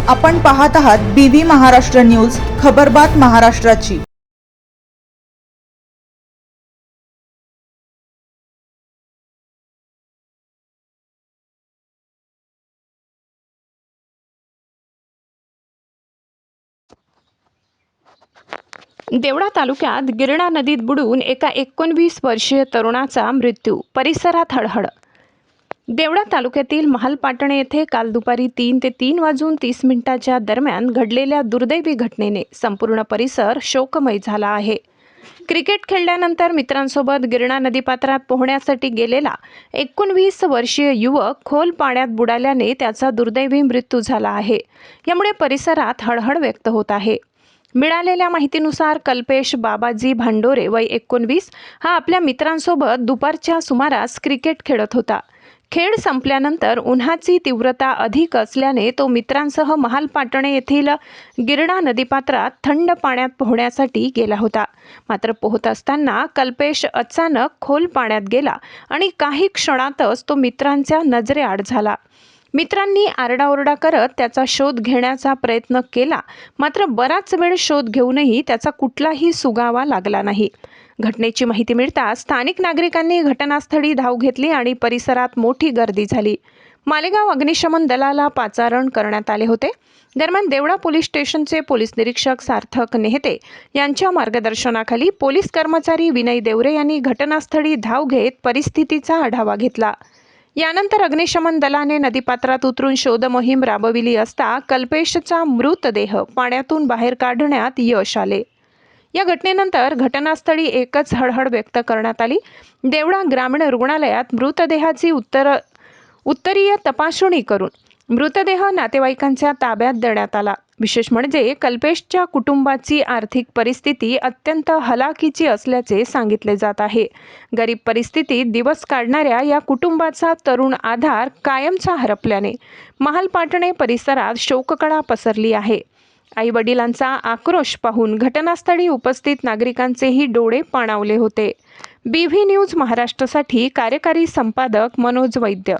आपण पाहत आहात BV महाराष्ट्र न्यूज, खबरबात महाराष्ट्राची। देवळा तालुक्यात गिरणा नदीत बुडून एका 19 वर्षीय तरुणाचा मृत्यू, परिसरात हळहळ। देवळा तालुक्यातील महालपाटणे येथे काल दुपारी 3 ते 3:30 दरम्यान घडलेल्या दुर्दैवी घटनेने संपूर्ण परिसर शोकमय झाला आहे। क्रिकेट खेळल्यानंतर मित्रांसोबत गिरणा नदीपात्रात पोहण्यासाठी गेलेला 19 वर्षीय युवक खोल पाण्यात बुडाल्याने त्याचा दुर्दैवी मृत्यू झाला आहे। यामुळे परिसरात हळहळ व्यक्त होत आहे। मिळालेल्या माहितीनुसार कल्पेश बाबाजी भांडोरे वय 19 हा आपल्या मित्रांसोबत दुपारच्या सुमारास क्रिकेट खेळत होता। खेळ संपल्यानंतर उन्हाची तीव्रता अधिक असल्याने तो मित्रांसह महालपाटणे येथील गिरणा नदीपात्रात थंड पाण्यात पोहण्यासाठी गेला होता। मात्र पोहत असताना कल्पेश अचानक खोल पाण्यात गेला आणि काही क्षणातच तो मित्रांच्या नजरेआड झाला। मित्रांनी आरडाओरडा करत त्याचा शोध घेण्याचा प्रयत्न केला, मात्र बराच वेळ शोध घेऊनही त्याचा कुठलाही सुगावा लागला नाही। घटनेची माहिती मिळताच स्थानिक नागरिकांनी घटनास्थळी धाव घेतली आणि परिसरात मोठी गर्दी झाली। मालेगाव अग्निशमन दलाला पाचारण करण्यात आले होते। दरम्यान देवळा पोलीस स्टेशनचे पोलीस निरीक्षक सार्थक नेहते यांच्या मार्गदर्शनाखाली पोलीस कर्मचारी विनय देवरे यांनी घटनास्थळी धाव घेत परिस्थितीचा आढावा घेतला। यानंतर अग्निशमन दलाने नदीपात्रात उतरून शोध मोहीम राबविली असता कल्पेशचा मृतदेह पाण्यातून बाहेर काढण्यात यश आले। या घटनेनंतर घटनास्थळी एकच हळहळ व्यक्त करण्यात आली। देवळा ग्रामीण रुग्णालयात मृतदेहाची उत्तरीय तपासणी करून मृतदेह नातेवाईकांच्या ताब्यात देण्यात आला। विशेष म्हणजे कल्पेशच्या कुटुंबाची आर्थिक परिस्थिती अत्यंत हलाखीची असल्याचे सांगितले जात आहे। गरीब परिस्थितीत दिवस काढणाऱ्या या कुटुंबाचा तरुण आधार कायमचा हरपल्याने महालपाटणे परिसरात शोककळा पसरली आहे। आई वडिलांचा आक्रोश पाहून घटनास्थळी उपस्थित नागरिकांचेही डोळे पाणावले होते। BV न्यूज महाराष्ट्रासाठी कार्यकारी संपादक मनोज वैद्य।